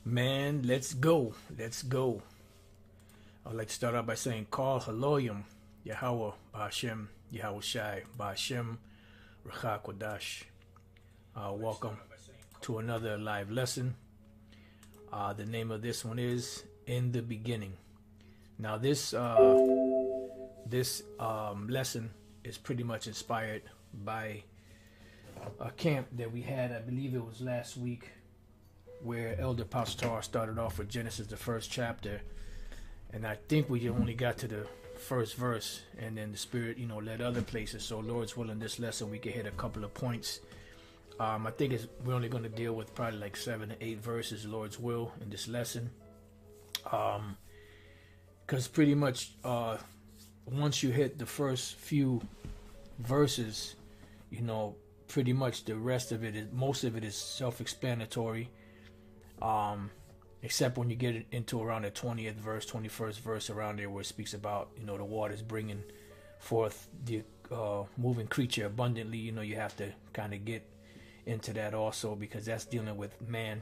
Man, let's go. Let's go. I'd like to start out by saying, Call Haloyim, Yahweh, Ba'ashem, Yahweh Shai, Ba'ashem, Rachak Kodash. Welcome to another live lesson. The name of this one is In the Beginning. Now this lesson is pretty much inspired by a camp that we had, I believe it was last week, where Elder Pastor started off with Genesis, the first chapter, and I think we only got to the first verse, and then the Spirit, led other places. So Lord's willing, this lesson we can hit a couple of points. I think we're only going to deal with probably like 7 to 8 verses, Lord's will, in this lesson. Because pretty much once you hit the first few verses, pretty much the rest of it most of it is self-explanatory. Except when you get into around the 20th verse, 21st verse, around there, where it speaks about, the waters bringing forth the moving creature abundantly. You have to kind of get into that also, because that's dealing with man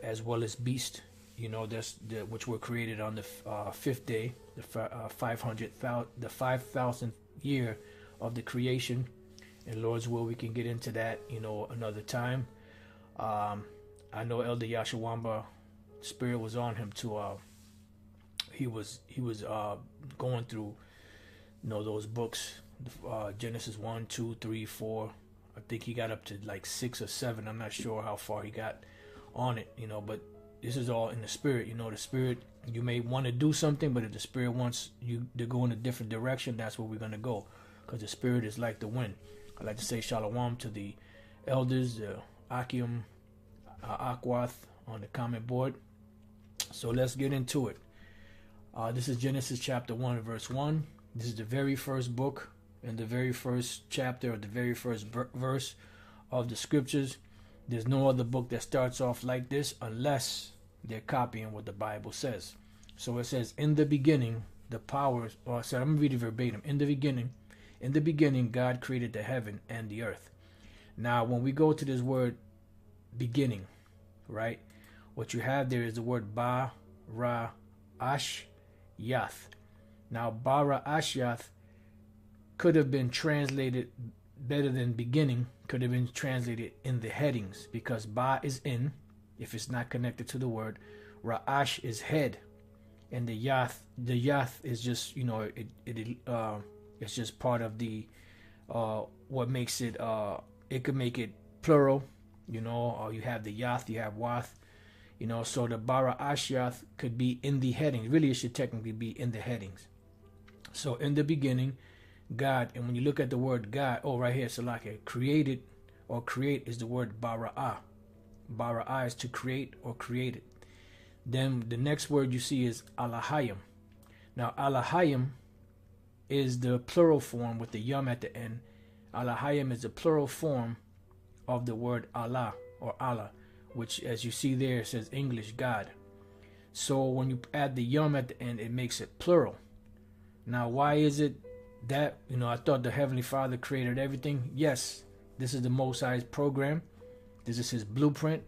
as well as beast. That's which were created on the fifth day, the 5,000th year of the creation. And Lord's will, we can get into that, another time. I know Elder Yashawamba, Spirit was on him to he was going through those books, Genesis 1, 2, 3, 4. I think he got up to like 6 or 7. I'm not sure how far he got on it, but this is all in the Spirit. The Spirit, you may want to do something, but if the Spirit wants you to go in a different direction, that's where we're going to go, because the Spirit is like the wind. I'd like to say shalom to the elders, Akim, Akwath on the comment board. So let's get into it. This is Genesis chapter 1, verse 1. This is the very first book and the very first chapter, or the very first verse of the scriptures. There's no other book that starts off like this unless they're copying what the Bible says. So it says, in the beginning, the powers, I'm going to read it verbatim. In the beginning, God created the heaven and the earth. Now, when we go to this word beginning, right, what you have there is the word ba ra ash yath. Now, ba ra ash yath could have been translated better than beginning, could have been translated in the headings, because ba is in, if it's not connected to the word, ra'ash is head, and the yath is just, it's just part of the what makes it, it could make it plural, or you have the yath, you have wath, so the bara ashyath could be in the headings. Really, it should technically be in the headings. So in the beginning, God, and when you look at the word God, right here, Salaka, created or create is the word bara'ah. Bara'ah is to create or created. Then the next word you see is alahayim. Now alahayim is the plural form with the yum at the end. Alahayim is the plural form of the word Allah or Allah, which, as you see there, says English God. So when you add the yum at the end, it makes it plural. Now, why is it that, I thought the Heavenly Father created everything? Yes, this is the Most High's program. This is His blueprint.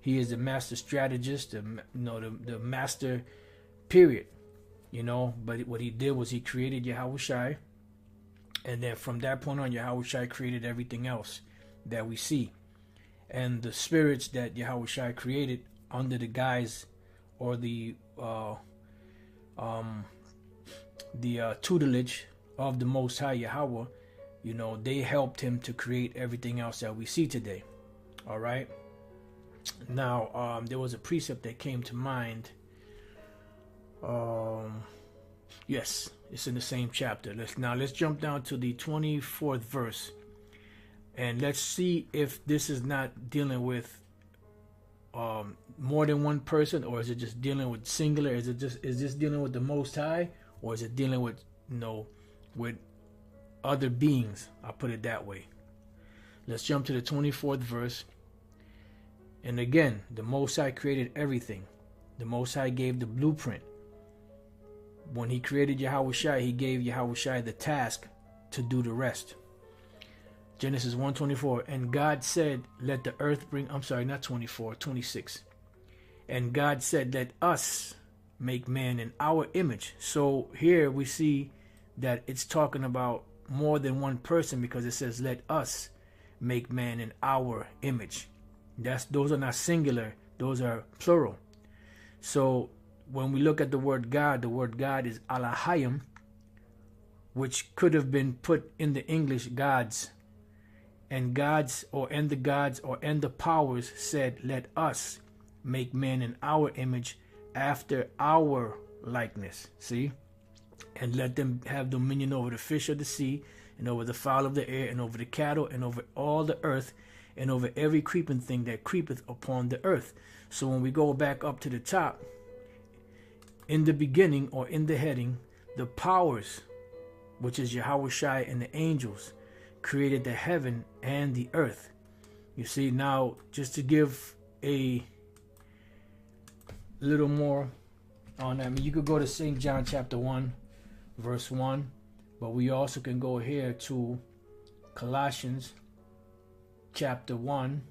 He is the master strategist, the master, period. But what He did was He created Yahweh Shai, and then from that point on, Yahweh Shai created everything else that we see. And the spirits that Yahweh Shai created under the guise or the tutelage of the Most High Yahweh, they helped Him to create everything else that we see today. All right. Now, there was a precept that came to mind. Yes, it's in the same chapter. Let's jump down to the 24th verse, and let's see if this is not dealing with more than one person, or is it just dealing with singular? Is this dealing with the Most High, or is it dealing with with other beings? I'll put it that way. Let's jump to the 24th verse. And again, the Most High created everything. The Most High gave the blueprint. When He created Yahweh Shai, He gave Yahweh Shai the task to do the rest. Genesis 1:24, and God said, let the earth bring, I'm sorry, not 24, 26. And God said, let us make man in our image. So here we see that it's talking about more than one person, because it says, let us make man in our image. Those are not singular, those are plural. So when we look at the word God is Alahayim, which could have been put in the English gods. And gods, and the powers said, let us make man in our image, after our likeness. See? And let them have dominion over the fish of the sea, and over the fowl of the air, and over the cattle, and over all the earth, and over every creeping thing that creepeth upon the earth. So when we go back up to the top, in the beginning, or in the heading, the powers, which is Yahawashi, and the angels, created the heaven and the earth. You see, now, just to give a little more on that, I mean, you could go to St. John chapter 1, verse 1, but we also can go here to Colossians chapter 1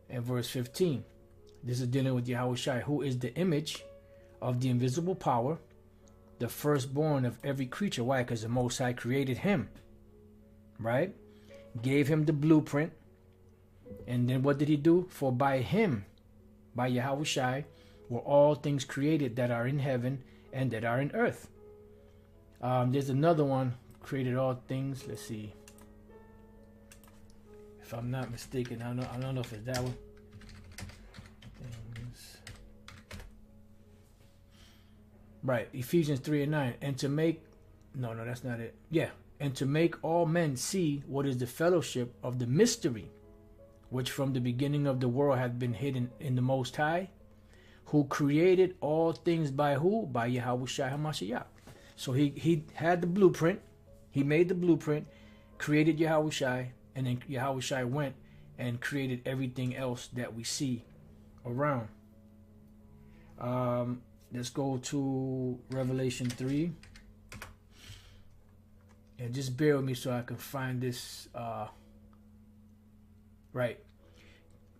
and verse 15. This is dealing with Yahawashi, who is the image of the invisible power, the firstborn of every creature. Why? Because the Most High created him, right? Gave him the blueprint. And then what did he do? For by him, by Yahawashi, were all things created that are in heaven and that are in earth. There's another one, created all things. Let's see. If I'm not mistaken, I don't know if it's that one. Right, Ephesians 3 and 9. And to make, no, that's not it. Yeah, and to make all men see what is the fellowship of the mystery, which from the beginning of the world hath been hidden in the Most High, who created all things by who? By Yahawashi HaMashiach. So he had the blueprint, he made the blueprint, created Yahawashi, and then Yahawashi went and created everything else that we see around. Let's go to Revelation 3. And just bear with me so I can find this. Right.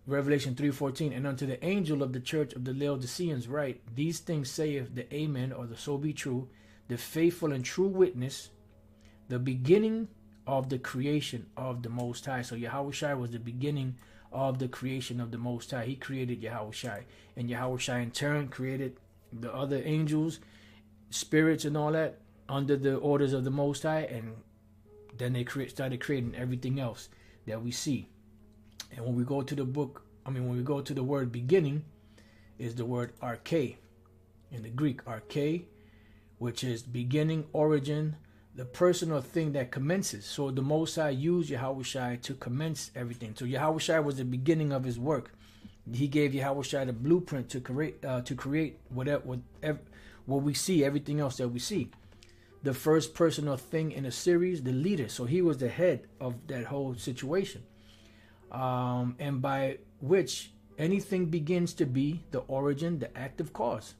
Revelation 3:14. And unto the angel of the church of the Laodiceans write, these things saith the Amen, or the so be true, the faithful and true witness, the beginning of the creation of the Most High. So Yahawashi was the beginning of the creation of the Most High. He created Yahawashi. And Yahawashi in turn created the other angels, spirits and all that under the orders of the Most High, and then they started creating everything else that we see. And when we go to the when we go to the word beginning, is the word arche in the Greek, arche, which is beginning, origin, the person or thing that commences. So the Most High used Yahawashi to commence everything. So Yahawashi was the beginning of his work. He gave Yahawashi the blueprint to create whatever what we see, everything else that we see. The first person or thing in a series, the leader. So he was the head of that whole situation. And by which anything begins to be the origin, the active cause.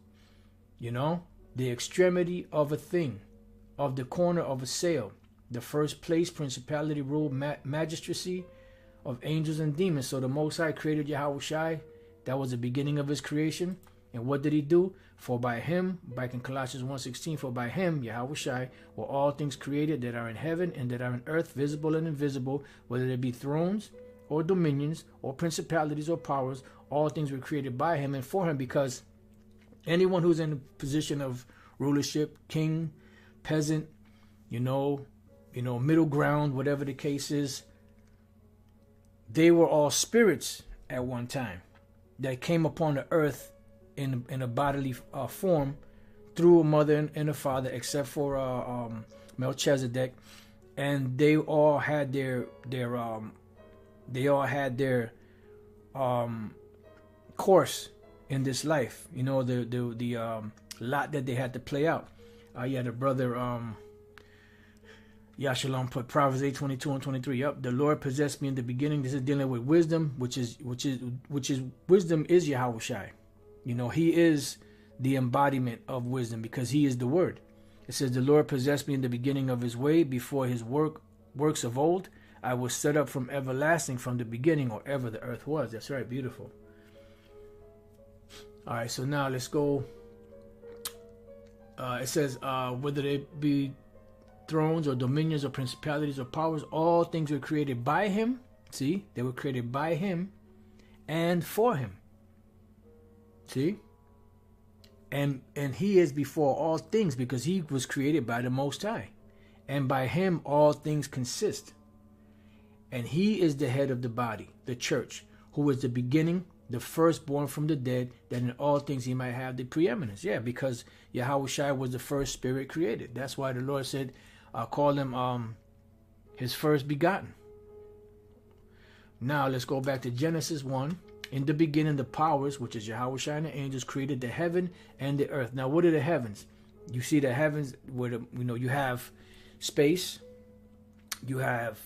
You know, the extremity of a thing, of the corner of a sail, the first place, principality, rule, magistracy of angels and demons. So the Most High created Yahawashi. That was the beginning of his creation. And what did he do? For by him, back in Colossians 1:16, for by him, Yahawashi, were all things created that are in heaven and that are in earth, visible and invisible, whether they be thrones or dominions or principalities or powers. All things were created by him and for him, because anyone who's in a position of rulership, king, peasant, middle ground, whatever the case is, they were all spirits at one time that came upon the earth in a bodily form through a mother and a father, except for Melchizedek, and they all had their course in this life. The lot that they had to play out. The brother Yashalom put Proverbs 8:22 and 23. Yep, the Lord possessed me in the beginning. This is dealing with wisdom, which is wisdom is Yahawashi. He is the embodiment of wisdom, because he is the word. It says, the Lord possessed me in the beginning of his way, before his works of old. I was set up from everlasting, from the beginning, or ever the earth was. That's right, beautiful. All right, so now let's go. It says, whether they be thrones or dominions or principalities or powers, all things were created by him. See, they were created by him and for him. See, and he is before all things, because he was created by the Most High, and by him all things consist. And he is the head of the body, the church, who is the beginning, the firstborn from the dead, that in all things he might have the preeminence. Yeah, because Yahushua was the first spirit created. That's why the Lord said, call him his first begotten. Now let's go back to Genesis 1. In the beginning, the powers, which is Yahushua and the angels, created the heaven and the earth. Now, what are the heavens? You see the heavens where you have space, you have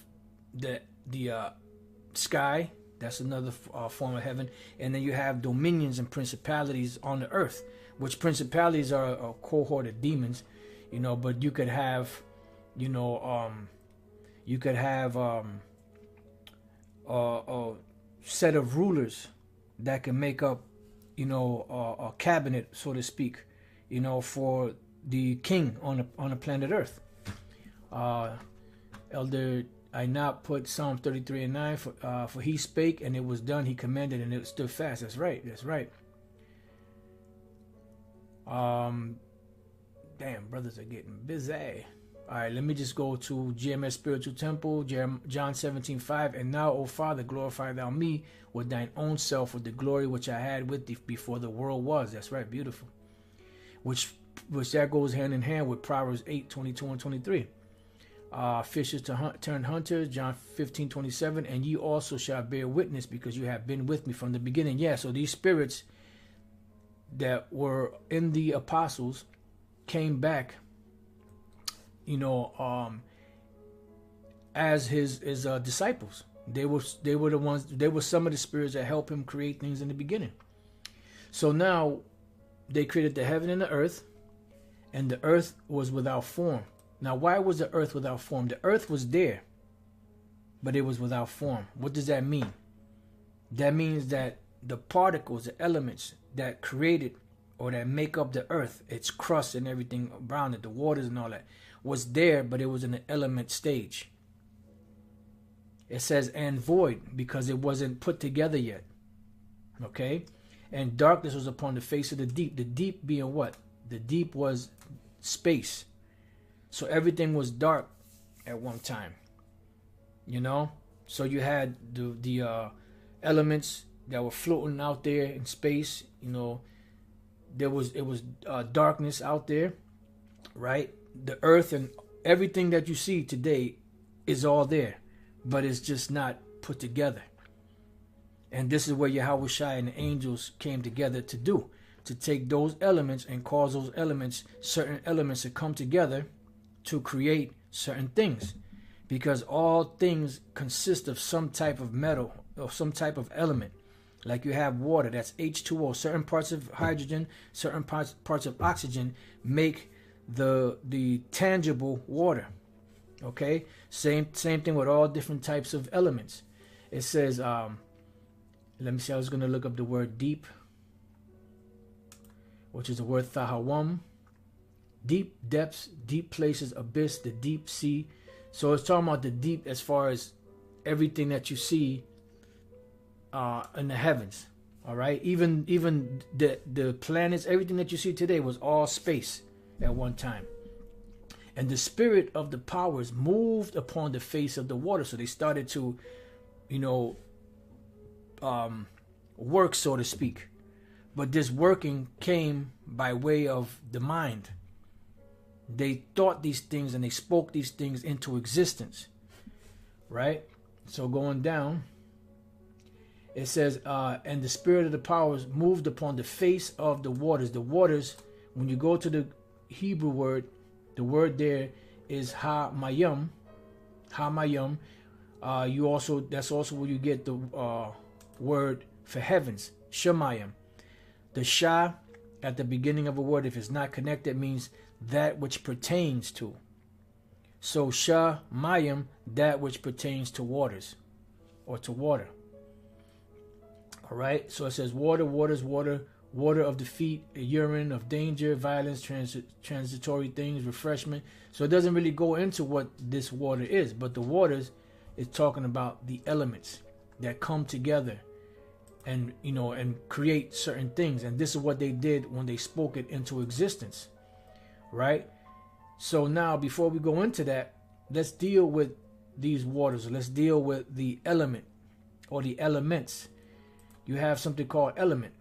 the sky. That's another form of heaven. And then you have dominions and principalities on the earth, which principalities are a cohort of demons, but you could have, a set of rulers that can make up, a cabinet, so to speak, for the king on the planet Earth. Elder I not put Psalm 33:9 for he spake and it was done, he commanded and it stood fast. That's right. Damn, brothers are getting busy. All right, let me just go to GMS Spiritual Temple, John 17:5. And now, O Father, glorify thou me with thine own self, with the glory which I had with thee before the world was. That's right, beautiful. Which that goes hand in hand with Proverbs 8:22 and 23. Fishers to turn hunters, John 15:27. And ye also shall bear witness, because you have been with me from the beginning. Yeah, so these spirits that were in the apostles came back, as his disciples. They were the ones. They were some of the spirits that helped him create things in the beginning. So now they created the heaven and the earth, and the earth was without form. Now, why was the earth without form? The earth was there, but it was without form. What does that mean? That means that the particles, the elements that created or that make up the earth, its crust and everything around it, the waters and all that, was there, but it was in the element stage. It says, and void, because it wasn't put together yet. Okay? And darkness was upon the face of the deep. The deep being what? The deep was space. So everything was dark at one time. So you had the elements that were floating out there in space. It was darkness out there, right? The earth and everything that you see today is all there, but it's just not put together. And this is where Yahushua and the angels came together to take those elements and cause those elements, certain elements, to come together to create certain things, because all things consist of some type of metal or some type of element. Like you have water, that's H2O. Certain parts of hydrogen, certain parts of oxygen make the tangible water. Okay, same thing with all different types of elements. It says, let me see. I was going to look up the word deep, which is the word thahawam. Deep depths, deep places, abyss, the deep sea. So it's talking about the deep as far as everything that you see in the heavens. All right, even the planets, everything that you see today was all space at one time. And the spirit of the powers moved upon the face of the water. So they started to, work, so to speak. But this working came by way of the mind. They thought these things and they spoke these things into existence. Right? So going down, it says, and the spirit of the powers moved upon the face of the waters. The waters, when you go to the Hebrew word, the word there is ha-mayim. Ha-mayim. That's also where you get the word for heavens, shemayim. The sha at the beginning of a word, if it's not connected, means that which pertains to. So shemayim, that which pertains to waters, or to water. All right. So it says water, waters, water, water of the feet, a urine of danger, violence, transitory things, refreshment. So it doesn't really go into what this water is, but the waters is talking about the elements that come together and, you know, and create certain things. And this is what they did when they spoke it into existence, right? So now, before we go into that, let's deal with these waters. Let's deal with the element or the elements. You have something called element.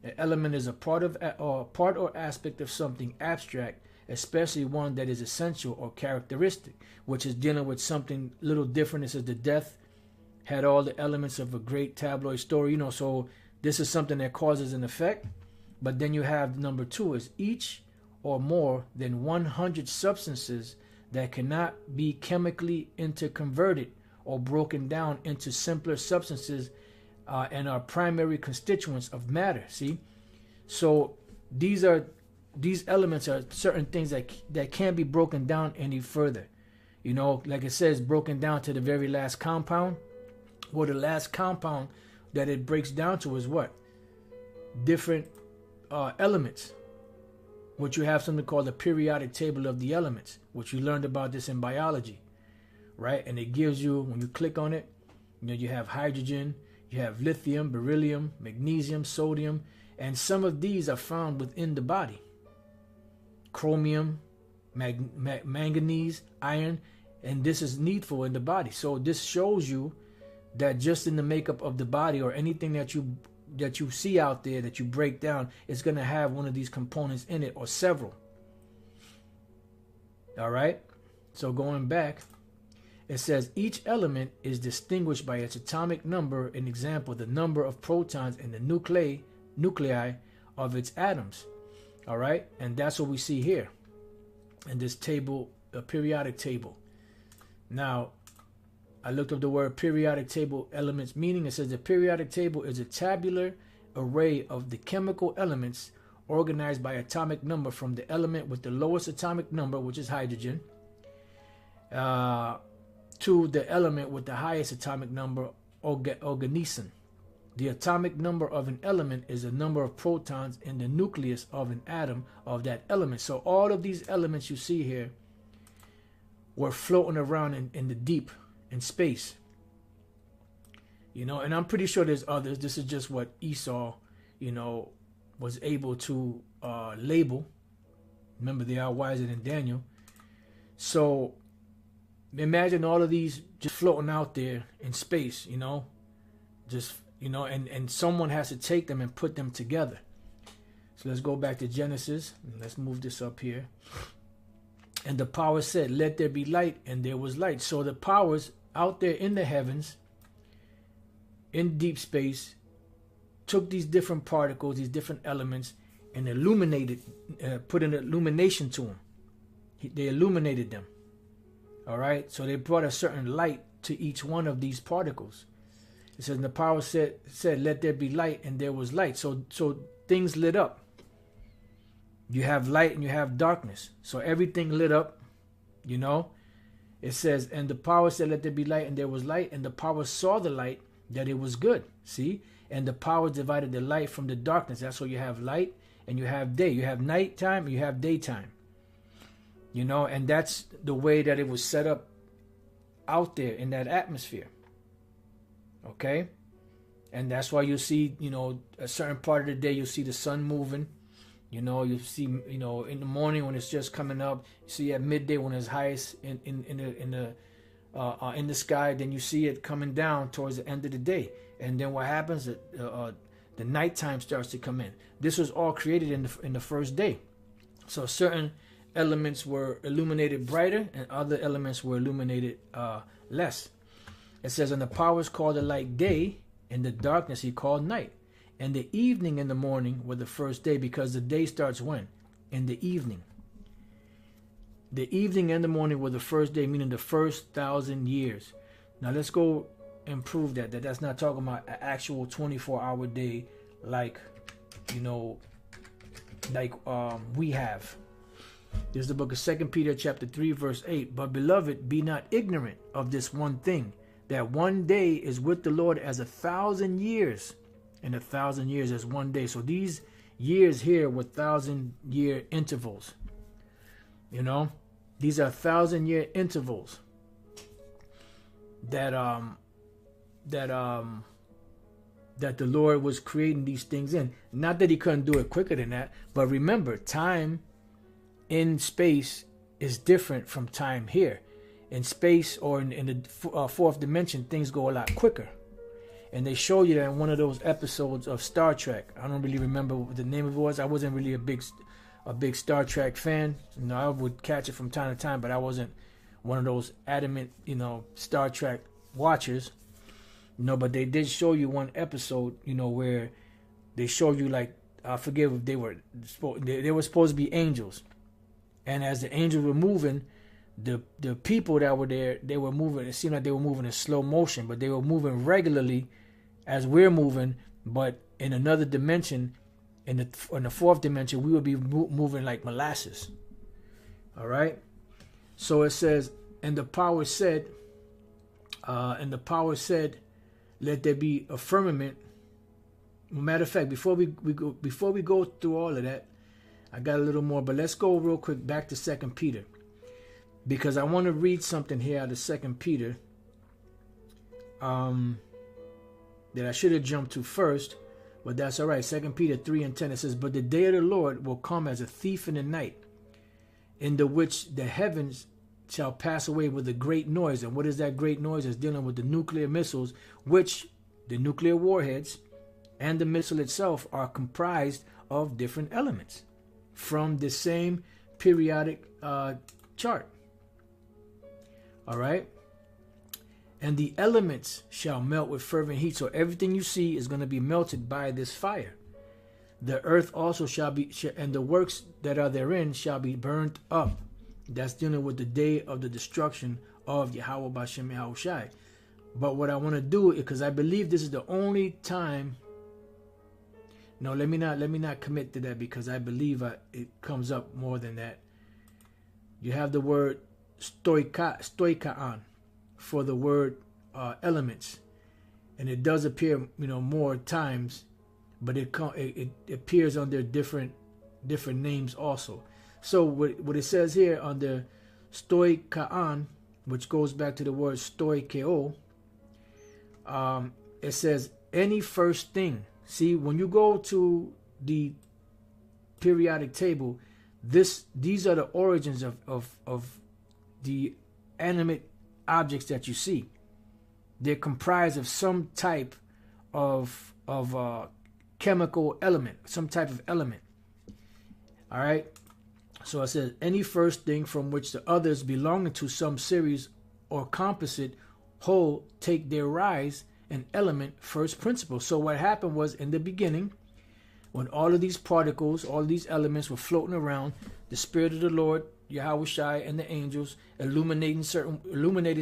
An element is a part or aspect of something abstract, especially one that is essential or characteristic, which is dealing with something a little different. It says the death had all the elements of a great tabloid story, you know, so this is something that causes an effect. But then you have number 2 is each or more than 100 substances that cannot be chemically interconverted or broken down into simpler substances and are primary constituents of matter. See, so these elements are certain things that can't be broken down any further. You know, like it says, broken down to the very last compound. Well, the last compound that it breaks down to is what? Different elements, which you have something called the periodic table of the elements, which you learned about this in biology, right? And it gives you, when you click on it, you know, you have hydrogen, you have lithium, beryllium, magnesium, sodium, and some of these are found within the body. Chromium, manganese, iron, and this is needful in the body. So this shows you that just in the makeup of the body, or anything that you see out there that you break down, it's going to have one of these components in it, or several. All right, so going back, it says each element is distinguished by its atomic number. An example, the number of protons in the nuclei of its atoms. All right, and that's what we see here in this table, a periodic table. Now, I looked up the word periodic table elements meaning. It says the periodic table is a tabular array of the chemical elements organized by atomic number, from the element with the lowest atomic number, which is hydrogen, to the element with the highest atomic number, organeson. The atomic number of an element is the number of protons in the nucleus of an atom of that element. So all of these elements you see here were floating around in the deep, in space. You know, and I'm pretty sure there's others. This is just what Esau, you know, was able to label. Remember, they are wiser than Daniel. So imagine all of these just floating out there in space, you know, just, you know, and someone has to take them and put them together. So let's go back to Genesis. Let's move this up here. And the power said, let there be light, and there was light. So the powers out there in the heavens, in deep space, took these different particles, these different elements, and illuminated, put an illumination to them. They illuminated them. All right, so they brought a certain light to each one of these particles. It says, the power said, let there be light, and there was light. So things lit up. You have light and you have darkness. So everything lit up, you know. It says, and the power said, let there be light, and there was light. And the power saw the light, that it was good. See? And the power divided the light from the darkness. That's why you have light and you have day. You have nighttime and you have daytime. You know, and that's the way that it was set up out there in that atmosphere. Okay? And that's why you see, you know, a certain part of the day, you'll see the sun moving. You know, you see, you know, in the morning when it's just coming up. You see at midday when it's highest in the sky. Then you see it coming down towards the end of the day. And then what happens? The nighttime starts to come in. This was all created in the first day. So certain elements were illuminated brighter, and other elements were illuminated less. It says, and the powers called the light day, and the darkness he called night. And the evening and the morning were the first day, because the day starts when? In the evening. The evening and the morning were the first day, meaning the first 1,000 years. Now let's go and prove that that's not talking about an actual 24-hour day like, you know, like we have. This is the book of 2 Peter chapter 3 verse 8. But beloved, be not ignorant of this one thing, that one day is with the Lord as 1,000 years, and 1,000 years as one day. So these years here were 1,000-year intervals. You know, these are 1,000-year intervals that the Lord was creating these things in. Not that he couldn't do it quicker than that, but remember, time in space is different from time here. In space, or in the fourth dimension, things go a lot quicker. And they show you that in one of those episodes of Star Trek. I don't really remember what the name of it was. I wasn't really a big Star Trek fan. You know, I would catch it from time to time, but I wasn't one of those adamant, you know, Star Trek watchers. You know, but they did show you one episode, you know, where they showed you, like, I forget if they were supposed to be angels. And as the angels were moving, the people that were there, they were moving. It seemed like they were moving in slow motion, but they were moving regularly as we're moving. But in another dimension, in the fourth dimension, we would be moving like molasses. All right. So it says, and the power said, let there be a firmament. Matter of fact, before we go through all of that, I got a little more, but let's go real quick back to 2 Peter. Because I want to read something here out of 2 Peter that I should have jumped to first, but that's all right. 2 Peter 3:10, it says, but the day of the Lord will come as a thief in the night, in the which the heavens shall pass away with a great noise. And what is that great noise? It's dealing with the nuclear missiles, which the nuclear warheads and the missile itself are comprised of different elements from the same periodic chart. All right. And the elements shall melt with fervent heat. So everything you see is going to be melted by this fire. The earth also shall be, and the works that are therein shall be burnt up. That's dealing with the day of the destruction of Yahweh Bashem Yahushai. But what I want to do, because I believe this is the only time. No, let me not commit to that, because I believe it comes up more than that. You have the word stoikaan for the word elements, and it does appear, you know, more times, but it appears under different names also. So what it says here under stoikaan, which goes back to the word stoikeo, it says any first thing. See, when you go to the periodic table, these are the origins of the animate objects that you see. They're comprised of some type of chemical element, some type of element. All right. So it says any first thing from which the others belonging to some series or composite whole take their rise, an element first principle. So what happened was, in the beginning, when all of these particles, all of these elements were floating around, the Spirit of the Lord, Yahushai, and the angels illuminated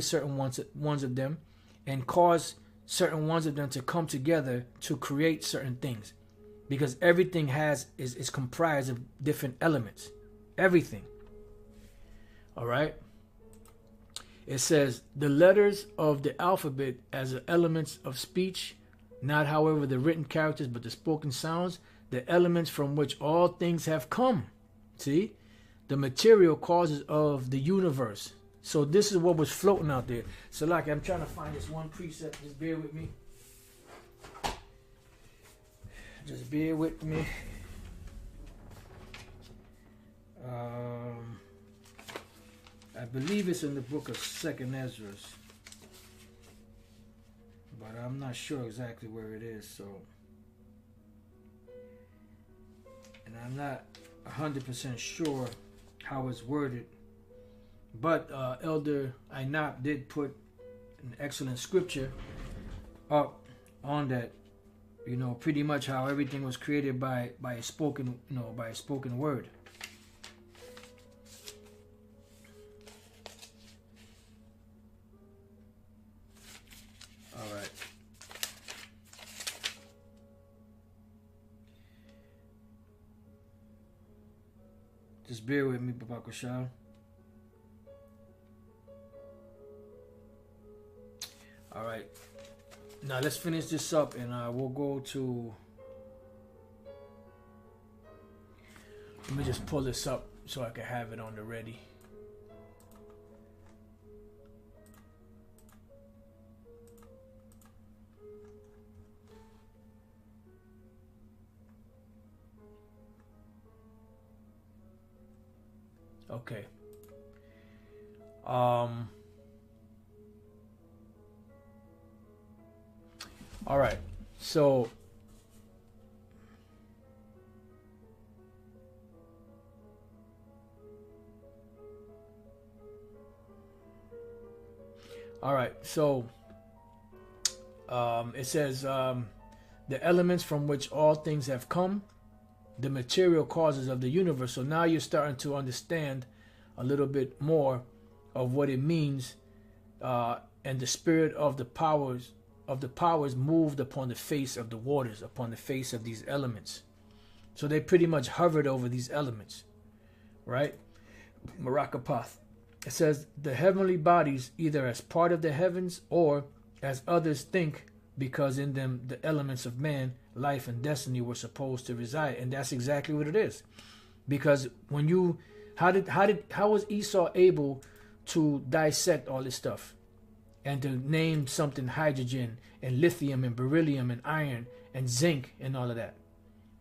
certain ones of them, and caused certain ones of them to come together to create certain things, because everything is comprised of different elements. Everything. All right. It says the letters of the alphabet as elements of speech, not however the written characters, but the spoken sounds, the elements from which all things have come. See, the material causes of the universe. So this is what was floating out there. So like, I'm trying to find this one precept. Just bear with me. Just bear with me. I believe it's in the book of 2nd Ezra, but I'm not sure exactly where it is. So, and I'm not 100% sure how it's worded. But Elder Ainap did put an excellent scripture up on that. You know, pretty much how everything was created by a spoken, by a spoken word. All right. Just bear with me, Papa Kushal. All right. Now let's finish this up, and we'll go to Let me just pull this up so I can have it on the ready. Okay. All right. So it says the elements from which all things have come, the material causes of the universe. So now you're starting to understand a little bit more of what it means, and the spirit of the powers moved upon the face of the waters, upon the face of these elements. So they pretty much hovered over these elements, right? Marakapath. It says the heavenly bodies, either as part of the heavens or as others think, because in them the elements of man, life, and destiny were supposed to reside. And that's exactly what it is. Because when you, how was Esau able to dissect all this stuff and to name something hydrogen and lithium and beryllium and iron and zinc and all of that?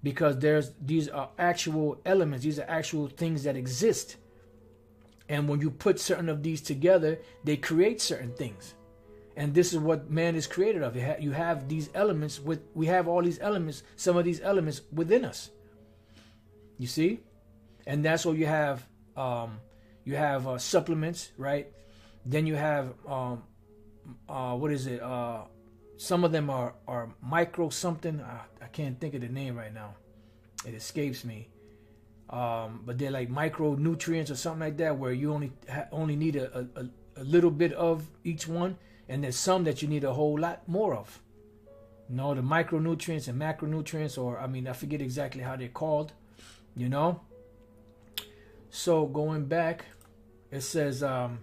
Because these are actual elements, these are actual things that exist. And when you put certain of these together, they create certain things. And this is what man is created of. You have these elements, we have all these elements, some of these elements within us. You see? And that's what you have supplements, right? Then you have some of them are micro something. I can't think of the name right now. It escapes me. But they're like micronutrients or something like that, where you only need a little bit of each one, and there's some that you need a whole lot more of. You know, the micronutrients and macronutrients, or I forget exactly how they're called. You know. So going back, it says the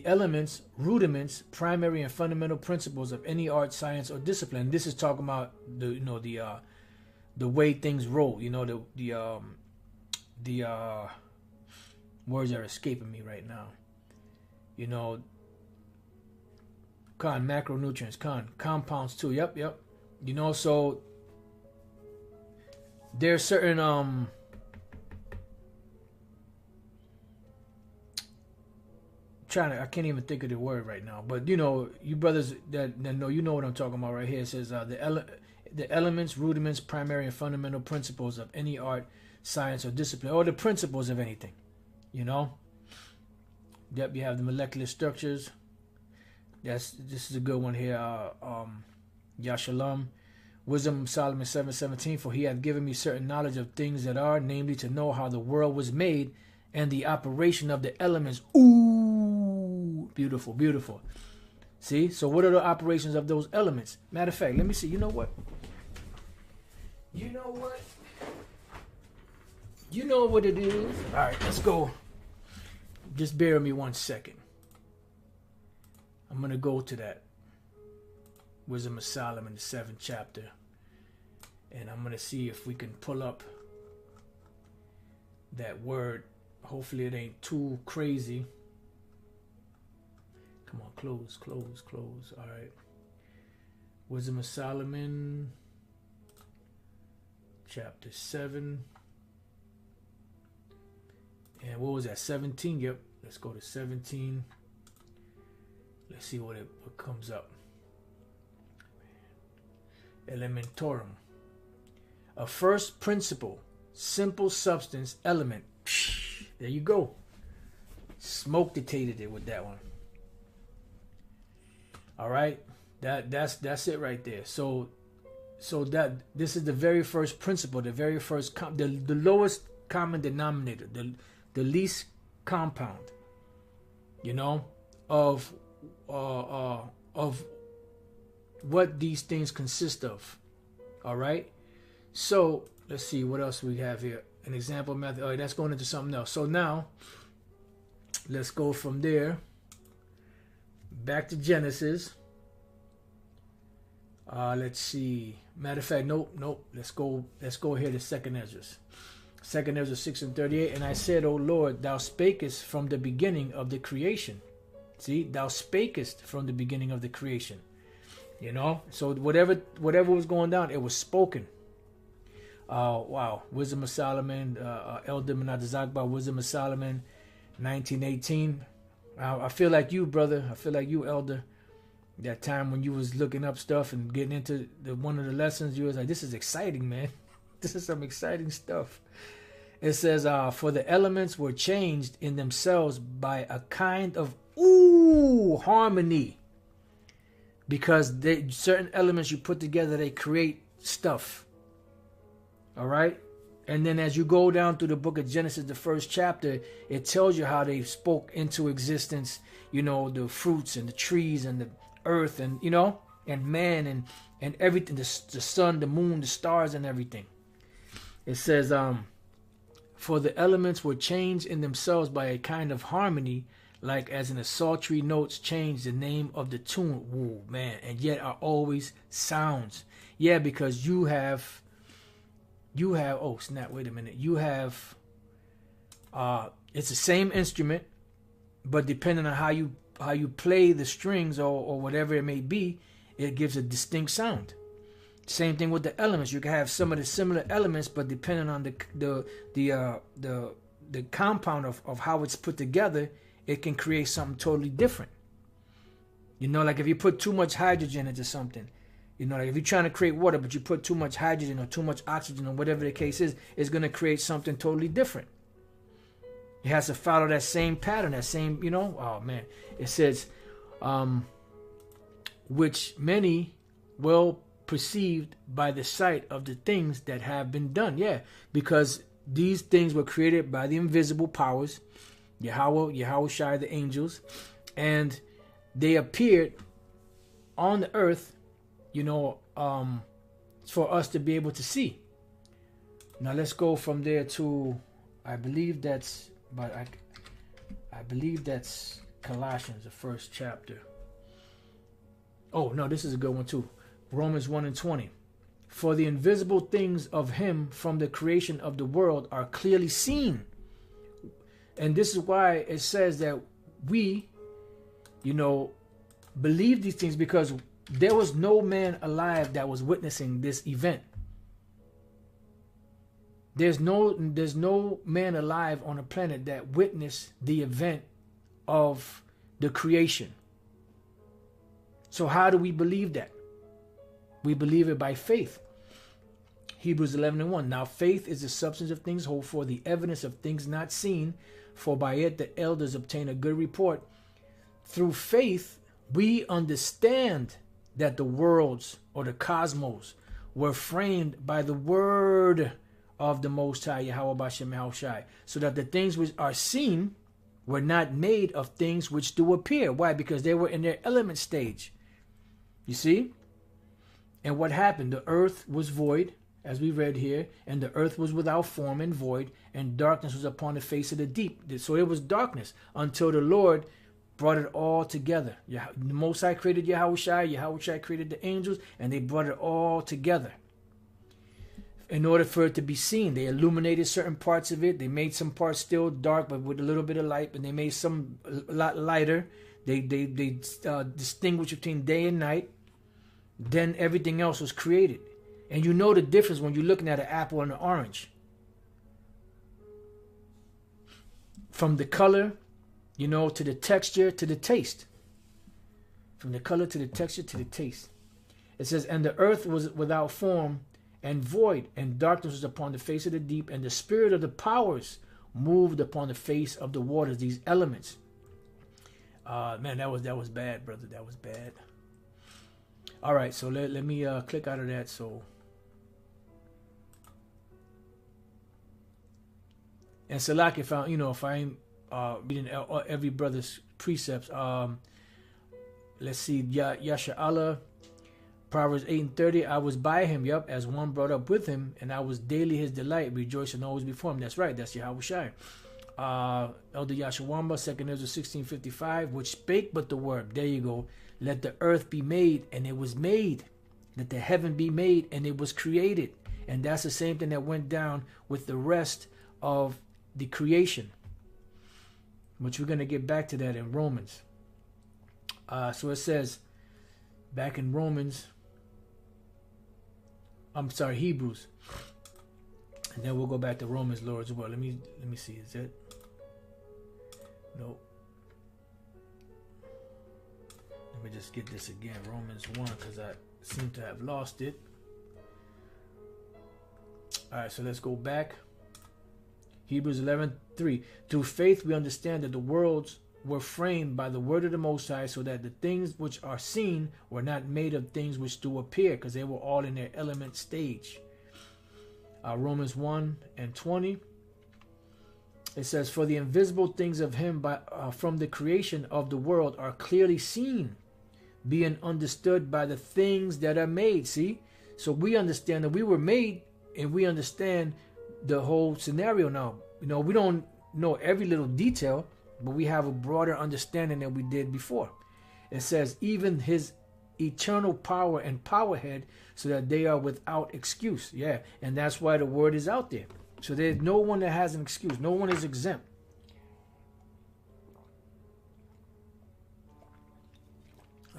elements, rudiments, primary and fundamental principles of any art, science, or discipline. This is talking about the way things roll. You know, the words are escaping me right now. You know, macronutrients, compounds too. Yep. You know, so there's certain I can't even think of the word right now, but you know, you brothers that know, you know what I'm talking about right here. It says the elements, rudiments, primary and fundamental principles of any art, science, or discipline, or the principles of anything, you know. Yep, you have the molecular structures. This is a good one here. Yashalom, Wisdom of Solomon 7:17. For he hath given me certain knowledge of things that are, namely to know how the world was made and the operation of the elements. Ooh, beautiful, beautiful. See, so what are the operations of those elements? Matter of fact, let me see. You know what? You know what it is. All right, let's go. Just bear with me 1 second. I'm going to go to that Wisdom of Solomon, the 7th chapter. And I'm going to see if we can pull up that word. Hopefully it ain't too crazy. Come on, close. All right. Wisdom of Solomon, chapter 7. And what was that? 17? Yep. Let's go to 17. Let's see what comes up. Elementorum. A first principle, simple substance, element. There you go. Smoke dictated it with that one. All right. That's it right there. So that this is the very first principle, the very first the lowest common denominator, the least compound, you know, of what these things consist of. All right. So let's see what else we have here. An example method. All right, that's going into something else. So now let's go from there back to Genesis. Let's see. Matter of fact, nope. Let's go here to Second Ezra. Second Ezra 6:38. And I said, O Lord, thou spakest from the beginning of the creation. See, thou spakest from the beginning of the creation. You know, so whatever was going down, it was spoken. Wow. Wisdom of Solomon, Elder Menadezakba, Wisdom of Solomon, 1918. I feel like you, brother. I feel like you, Elder. That time when you was looking up stuff and getting into one of the lessons, you was like, this is exciting, man. This is some exciting stuff. It says, for the elements were changed in themselves by a kind of harmony. Because certain elements you put together, they create stuff. All right? And then as you go down through the book of Genesis, the first chapter, it tells you how they spoke into existence, you know, the fruits and the trees and the earth and, you know, and man and everything, the sun, the moon, the stars and everything. It says, for the elements were changed in themselves by a kind of harmony, like as in the sultry notes change the name of the tune. Woo, man, and yet are always sounds. Yeah, because you have, oh snap, wait a minute. You have, it's the same instrument, but depending on how you play the strings or whatever it may be, it gives a distinct sound. Same thing with the elements. You can have some of the similar elements, but depending on the compound of how it's put together, it can create something totally different. You know, like if you put too much hydrogen into something, you know, like if you're trying to create water, but you put too much hydrogen or too much oxygen or whatever the case is, it's going to create something totally different. It has to follow that same pattern, that same, you know, oh man. It says, which many well perceived by the sight of the things that have been done. Yeah, because these things were created by the invisible powers, Yahweh Shai, the angels, and they appeared on the earth, you know, for us to be able to see. Now let's go from there to, I believe that's Colossians, the first chapter. Oh no, this is a good one too. Romans 1:20. For the invisible things of him from the creation of the world are clearly seen. And this is why it says that we, you know, believe these things, because there was no man alive that was witnessing this event. There's no man alive on the planet that witnessed the event of the creation. So how do we believe that? We believe it by faith. Hebrews 11:1. Now faith is the substance of things hoped for, the evidence of things not seen, for by it the elders obtain a good report. Through faith, we understand that the worlds or the cosmos were framed by the word of the Most High, Yahweh Bashem Yahushai, so that the things which are seen were not made of things which do appear. Why? Because they were in their element stage. You see? And what happened? The earth was void, as we read here, and the earth was without form and void, and darkness was upon the face of the deep. So it was darkness until the Lord brought it all together. The Most High created Yahushai, Yahushai created the angels, and they brought it all together. In order for it to be seen, they illuminated certain parts of it. They made some parts still dark, but with a little bit of light, and they made some a lot lighter. They distinguished between day and night. Then everything else was created. And you know the difference when you're looking at an apple and an orange. From the color, you know, to the texture, to the taste. From the color to the texture to the taste. It says, and the earth was without form and void, and darkness was upon the face of the deep, and the spirit of the powers moved upon the face of the waters, these elements. Man, that was bad, brother. That was bad. All right, so let me click out of that. So, and Salak, if I ain't reading every brother's precepts, let's see, Yasha Allah, Proverbs 8:30. I was by him, as one brought up with him, and I was daily his delight, rejoicing always before him. That's right, that's Yahushai. Elder Yashawamba, 2 Ezra 16:55, which spake but the word. There you go. Let the earth be made, and it was made. Let the heaven be made, and it was created. And that's the same thing that went down with the rest of the creation, which we're going to get back to that in Romans. So it says back in Hebrews, and then we'll go back to Romans, Lord, as well. Let me see. Is it? Nope. Let me just get this again. Romans 1, because I seem to have lost it. All right, so let's go back. Hebrews 11:3. Through faith we understand that the worlds were framed by the word of the Most High, so that the things which are seen were not made of things which do appear, because they were all in their element stage. Romans 1:20. It says, for the invisible things of him from the creation of the world are clearly seen, being understood by the things that are made. See? So we understand that we were made, and we understand the whole scenario now. You know, we don't know every little detail, but we have a broader understanding than we did before. It says, even his eternal power and power head, so that they are without excuse. Yeah, and that's why the word is out there. So there's no one that has an excuse. No one is exempt.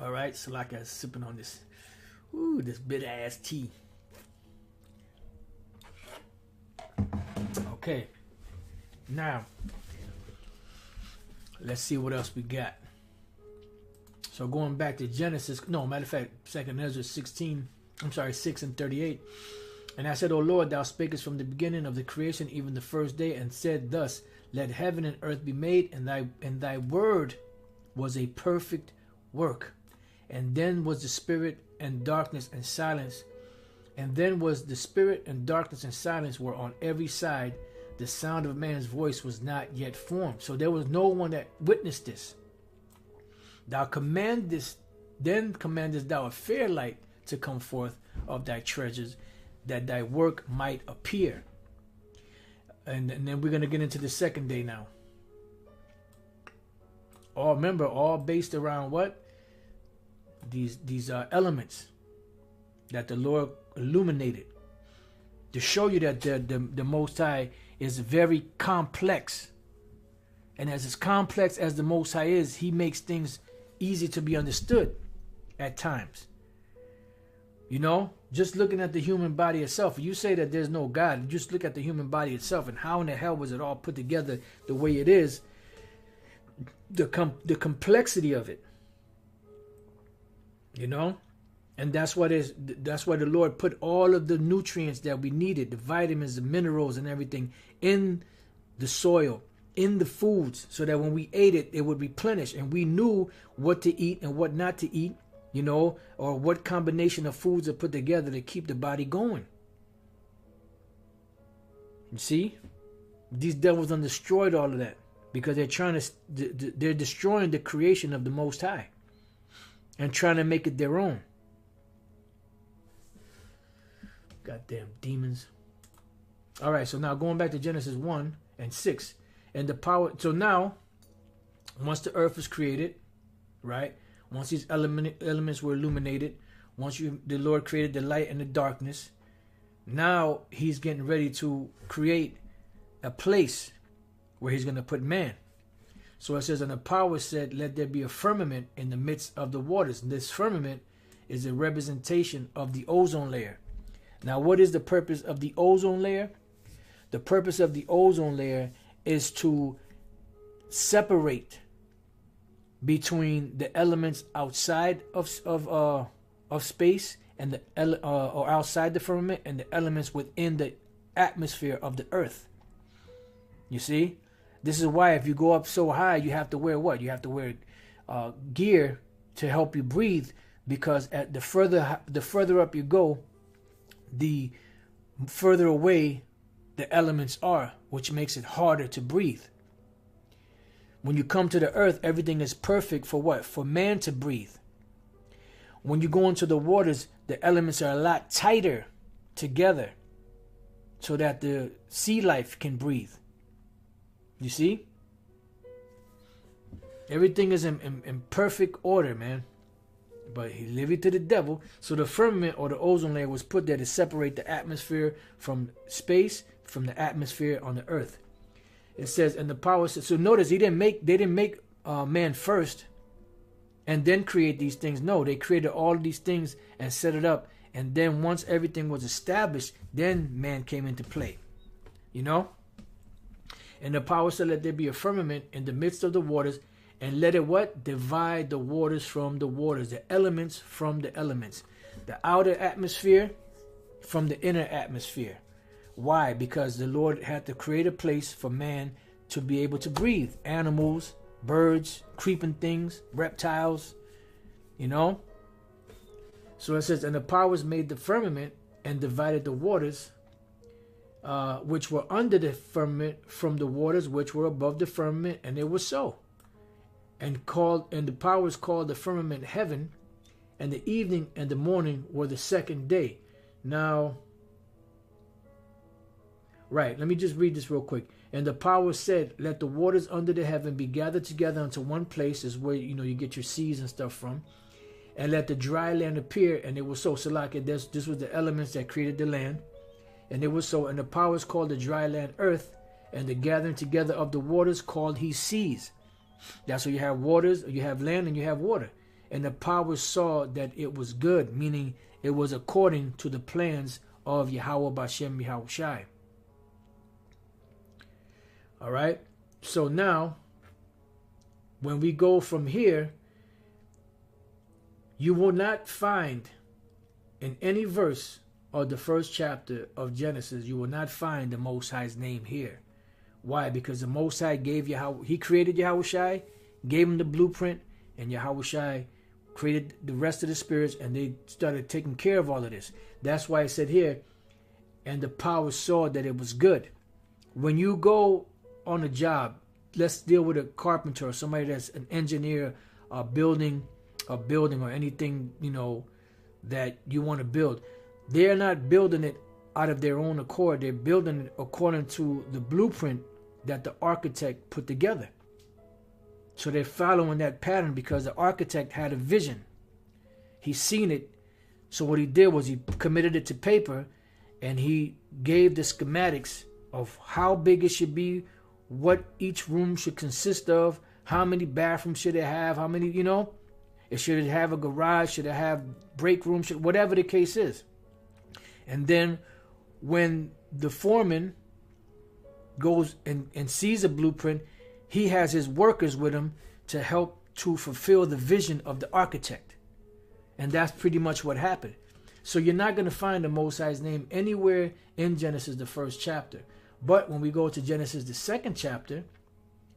All right, so like I was sipping on this, this bitter ass tea. Okay, now let's see what else we got. So going back to Genesis, no, matter of fact, 2nd Ezra 6:38. And I said, O Lord, thou spakest from the beginning of the creation, even the first day, and said thus, let heaven and earth be made, and thy word was a perfect work. And then was the spirit and darkness and silence. And then was the spirit and darkness and silence were on every side. The sound of man's voice was not yet formed. So there was no one that witnessed this. Thou commandest thou a fair light to come forth of thy treasures, that thy work might appear. And then we're going to get into the second day now. All based around what? These elements that the Lord illuminated, to show you that the Most High is very complex. And as complex as the Most High is, he makes things easy to be understood at times. You know, just looking at the human body itself, you say that there's no God, just look at the human body itself, and how in the hell was it all put together the way it is? The complexity of it, you know, and that's why the Lord put all of the nutrients that we needed, the vitamins, the minerals, and everything in the soil, in the foods, so that when we ate it, it would replenish, and we knew what to eat and what not to eat. You know, or what combination of foods are put together to keep the body going. You see, these devils done destroyed all of that, because they're destroying the creation of the Most High and trying to make it their own. Goddamn demons. All right, so now going back to Genesis 1:6, and the power. So now, once the earth was created, right? Once these elements were illuminated, once the Lord created the light and the darkness, now he's getting ready to create a place where he's going to put man. So it says, and the power said, let there be a firmament in the midst of the waters. And this firmament is a representation of the ozone layer. Now, what is the purpose of the ozone layer? The purpose of the ozone layer is to separate between the elements outside of space and or outside the firmament, and the elements within the atmosphere of the earth. You see, this is why if you go up so high, you have to wear what? You have to wear gear to help you breathe, because at the further up you go, the further away the elements are, which makes it harder to breathe. When you come to the earth, everything is perfect for what? For man to breathe. When you go into the waters, the elements are a lot tighter together so that the sea life can breathe. You see? Everything is in perfect order, man. but he gave it to the devil. So the firmament or the ozone layer was put there to separate the atmosphere from space, from the atmosphere on the earth. It says, and the power. So notice they didn't make man first and then create these things. No, they created all of these things and set it up. And then once everything was established, then man came into play. You know? And the power said, let there be a firmament in the midst of the waters, and let it what? Divide the waters from the waters, the elements from the elements. The outer atmosphere from the inner atmosphere. Why? Because the Lord had to create a place for man to be able to breathe. Animals, birds, creeping things, reptiles, you know? So it says, and the powers made the firmament and divided the waters which were under the firmament from the waters which were above the firmament, and it was so. And the powers called the firmament heaven, and the evening and the morning were the second day. Now, right, let me just read this real quick. And the power said, let the waters under the heaven be gathered together unto one place, is where you get your seas and stuff from, and let the dry land appear, and it was so. So like this was the elements that created the land. And it was so, and the powers called the dry land earth, and the gathering together of the waters called he seas. That's where you have waters, you have land, and you have water. And the powers saw that it was good, meaning it was according to the plans of Yahweh Bashem Yahushai. All right. So now, when we go from here, you will not find in any verse of the first chapter of Genesis, you will not find the Most High's name here. Why? Because the Most High gave Yahweh, he created Yahushai, gave him the blueprint, and Yahushai created the rest of the spirits, and they started taking care of all of this. That's why I said here, and the power saw that it was good. When you go on a job, let's deal with a carpenter or somebody that's an engineer, building a building or anything, that you want to build. They're not building it out of their own accord. They're building it according to the blueprint that the architect put together. So they're following that pattern because the architect had a vision. He's seen it. So what he did was he committed it to paper, and he gave the schematics of how big it should be, what each room should consist of, how many bathrooms should it have, how many, it should it have a garage, should it have break room, whatever the case is. And then when the foreman goes and sees a blueprint, he has his workers with him to help to fulfill the vision of the architect. And that's pretty much what happened. So you're not going to find the Most High's name anywhere in Genesis, the first chapter. But when we go to Genesis, the second chapter,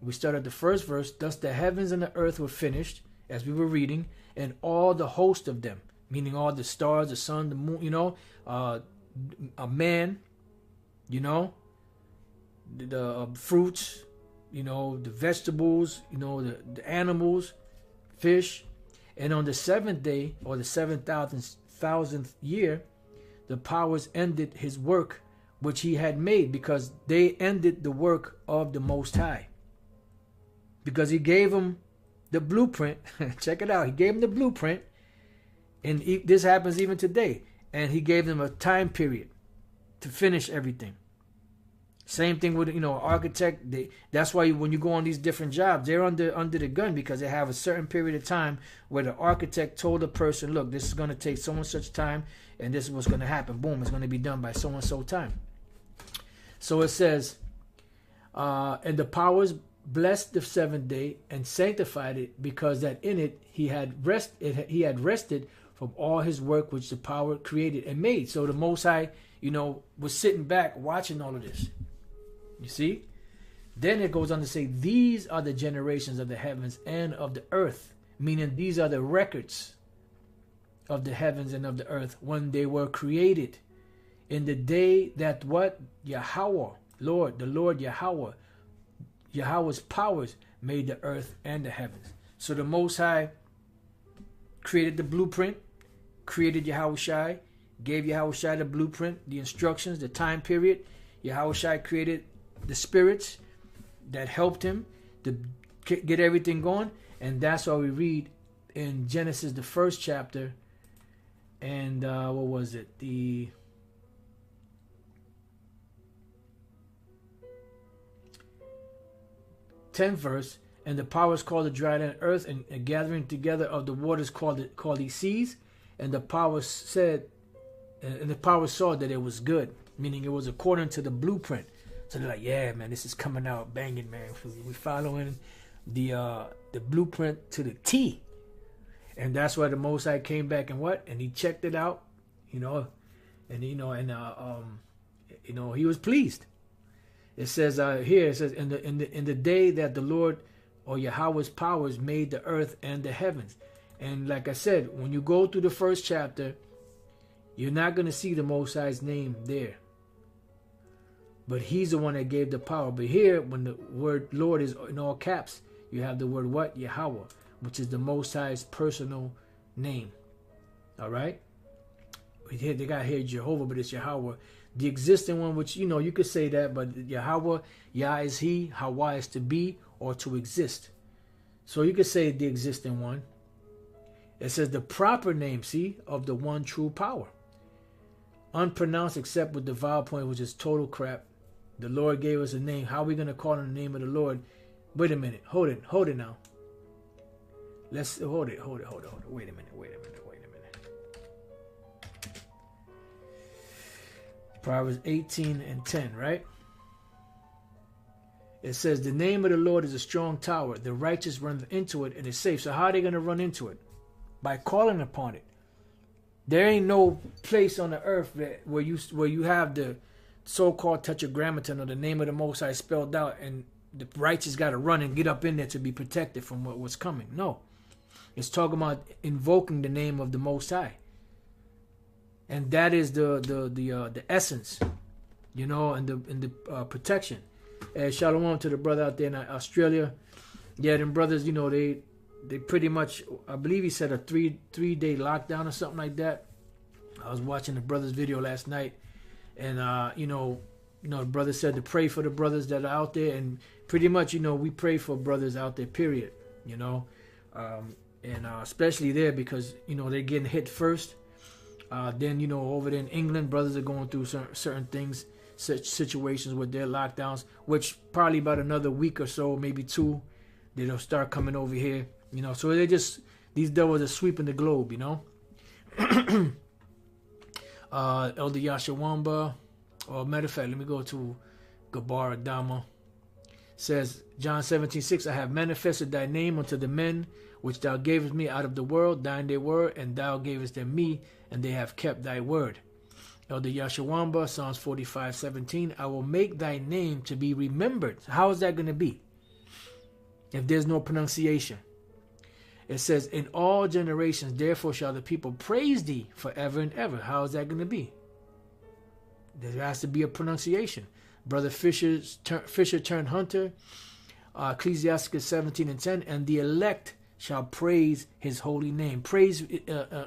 we start at the first verse. Thus the heavens and the earth were finished, as we were reading, and all the host of them, meaning all the stars, the sun, the moon, a man, the fruits, the vegetables, the animals, fish. And on the seventh day, or the 7,000th year, the powers ended his work which he had made, because they ended the work of the Most High. Because he gave them the blueprint. Check it out. He gave them the blueprint. And this happens even today. And he gave them a time period to finish everything. Same thing with, architect. That's why when you go on these different jobs, they're under the gun, because they have a certain period of time where the architect told the person, look, this is going to take so and such time, and this is what's going to happen. Boom, it's going to be done by so and so time. So it says, and the powers blessed the seventh day and sanctified it, because that in it he had rested from all his work which the power created and made. So the Most High, was sitting back watching all of this. You see? Then it goes on to say, these are the generations of the heavens and of the earth, meaning these are the records of the heavens and of the earth when they were created, in the day that what? Yahweh, the Lord Yahweh, Yahweh's powers made the earth and the heavens. So the Most High created the blueprint, created Yahushai, gave Yahushai the blueprint, the instructions, the time period. Yahushai created the spirits that helped him to get everything going. And that's why we read in Genesis, the first chapter, and what was it? The 10th verse. And the powers called the dry land earth, and a gathering together of the waters called the seas. And the powers said, and the powers saw that it was good, meaning it was according to the blueprint. So they're like, yeah, man, this is coming out banging, man. We're following the blueprint to the T. And that's why the Most High came back and what? And he checked it out, and he was pleased. It says here, it says, in the day that the Lord or Yahweh's powers made the earth and the heavens. And like I said, when you go through the first chapter, you're not going to see the Most High's name there. But he's the one that gave the power. But here, when the word Lord is in all caps, you have the word what? Yahweh, which is the Most High's personal name. All right? They got here Jehovah, but it's Yahweh. The existing one, which, you could say that, but Yahweh, Yah is he, Hawa is to be or to exist. So you could say the existing one. It says the proper name, see, of the one true power. Unpronounced except with the vowel point, which is total crap. The Lord gave us a name. How are we going to call on the name of the Lord? Wait a minute. Hold it now. Let's hold it. Wait a minute. Proverbs 18:10, right? It says, the name of the Lord is a strong tower. The righteous run into it and is safe. So how are they going to run into it? By calling upon it. There ain't no place on the earth where you have the so-called tetragrammaton or the name of the Most High spelled out, and the righteous got to run and get up in there to be protected from what was coming. No. It's talking about invoking the name of the Most High. And that is the essence, and the protection. And shalom to the brother out there in Australia. Yeah, them brothers, they pretty much, I believe he said a three-day lockdown or something like that. I was watching the brother's video last night, and the brother said to pray for the brothers that are out there, and pretty much, we pray for brothers out there, period. And especially there because they're getting hit first. Then over there in England, brothers are going through certain things, such situations with their lockdowns, which probably about another week or so, maybe 2, they'll start coming over here. So these devils are sweeping the globe. Elder Yashawamba, or matter of fact, let me go to Gabar Adama. Says John 17:6, I have manifested thy name unto the men which thou gavest me out of the world. Thine they were, and thou gavest them me, and they have kept thy word. Elder Yashawamba, Psalms 45:17, I will make thy name to be remembered. How is that going to be if there's no pronunciation? It says, in all generations, therefore shall the people praise thee forever and ever. How is that going to be? There has to be a pronunciation. Brother Fisher turned Hunter, Ecclesiasticus 17:10, and the elect shall praise his holy name. Praise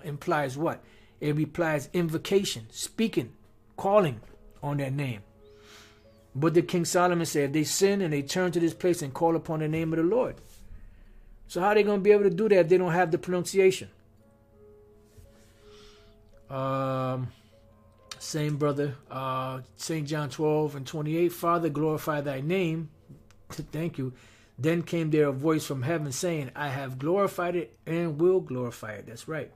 implies what? It implies invocation, speaking, calling on that name. But the King Solomon said, they sin and they turn to this place and call upon the name of the Lord. So how are they going to be able to do that if they don't have the pronunciation? Same brother, St. John 12:28, Father, glorify thy name. Thank you. Then came there a voice from heaven saying, I have glorified it and will glorify it. That's right.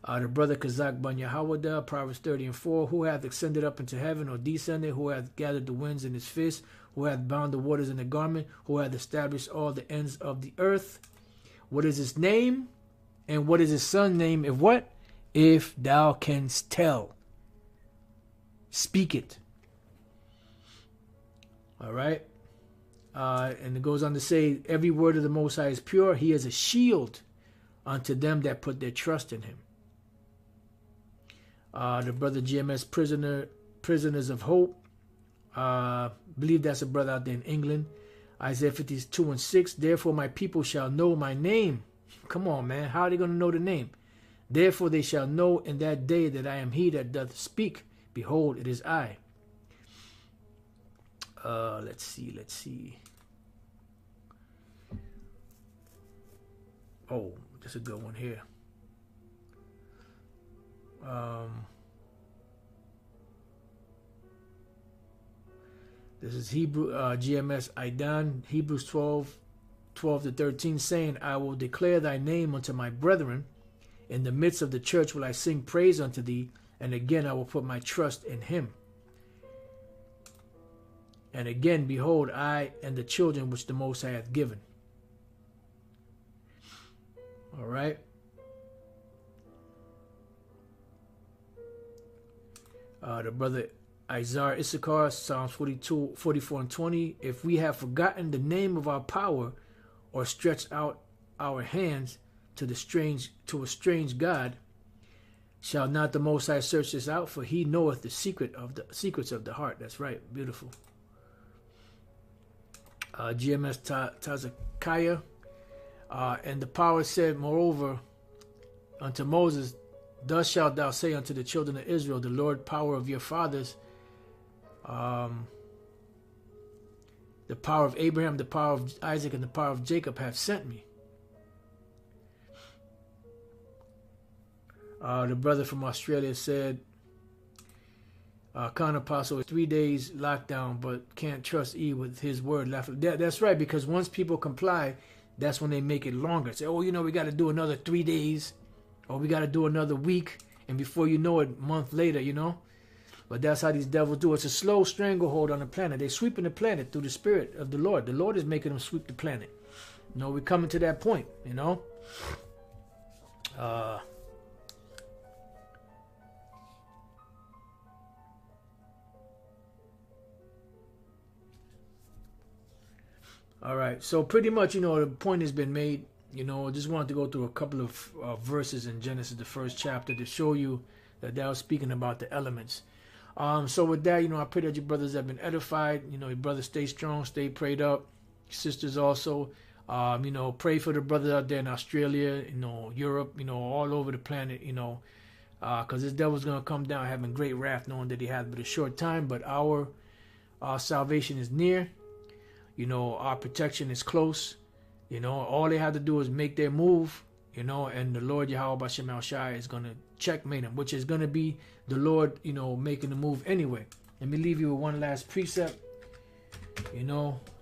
The brother Kazak Ban Yahawada, Proverbs 30:4, who hath ascended up into heaven or descended, who hath gathered the winds in his fist, who hath bound the waters in a garment, who hath established all the ends of the earth. What is his name? And what is his son's name? If what? If thou canst tell. Speak it. All right. And it goes on to say, every word of the Most High is pure. He is a shield unto them that put their trust in him. The brother GMS Prisoners of Hope. Believe that's a brother out there in England. Isaiah 52:6. Therefore my people shall know my name. Come on, man. How are they going to know the name? Therefore they shall know in that day that I am he that doth speak. Behold, it is I. Let's see. Oh, That's a good one here. This is GMSIFODOC, Hebrews 12:12-13, saying, I will declare thy name unto my brethren. In the midst of the church will I sing praise unto thee, and again I will put my trust in him. And again, behold, I and the children which the Most High hath given. All right. The brother Isaiah Issachar, Psalms 42, 44 and 20. If we have forgotten the name of our power, or stretched out our hands to a strange God, shall not the Most High search this out? For he knoweth the secrets of the heart. That's right. Beautiful. GMS Tazakiah. And the power said, moreover, unto Moses, thus shalt thou say unto the children of Israel, the Lord power of your fathers, the power of Abraham, the power of Isaac, and the power of Jacob have sent me. The brother from Australia said, Con Apostle, 3 days lockdown, but can't trust E with his word. That's right, because once people comply, that's when they make it longer. Say, oh, we got to do another 3 days, or we got to do another week, and before you know it, a month later, But that's how these devils do. It's a slow stranglehold on the planet. They're sweeping the planet through the Spirit of the Lord. The Lord is making them sweep the planet. We're coming to that point, All right, so pretty much, the point has been made. I just wanted to go through a couple of verses in Genesis, the first chapter, to show you that was speaking about the elements. So with that, I pray that your brothers have been edified. Your brothers stay strong, stay prayed up. Sisters also, pray for the brothers out there in Australia, Europe, all over the planet, because this devil's going to come down having great wrath, knowing that he has but a short time. But our salvation is near. Our protection is close. All they have to do is make their move, and the Lord Yahweh B'Shem Shai is going to checkmate them, which is going to be the Lord, making the move anyway. Let me leave you with one last precept,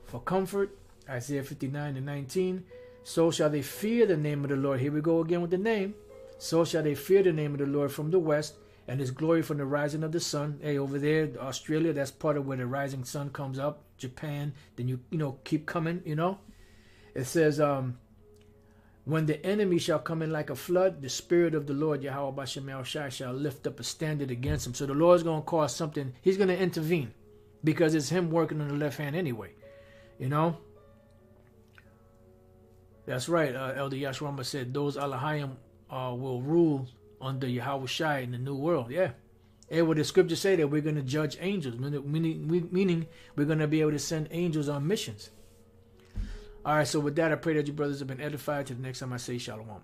for comfort. Isaiah 59:19. So shall they fear the name of the Lord. Here we go again with the name. So shall they fear the name of the Lord from the west, and his glory from the rising of the sun. Hey, over there, Australia, that's part of where the rising sun comes up. Japan, then you keep coming, It says, when the enemy shall come in like a flood, the Spirit of the Lord, Yahweh B'Shem Shai, shall lift up a standard against him. So the Lord's going to cause something. He's going to intervene because it's him working on the left hand anyway, That's right. Elder Yashwamba said, those Alahayim will rule under Yahweh Shai in the new world. Yeah. And what the scriptures say that we're going to judge angels, meaning we're going to be able to send angels on missions. All right, so with that, I pray that you brothers have been edified. Till the next time I say shalom.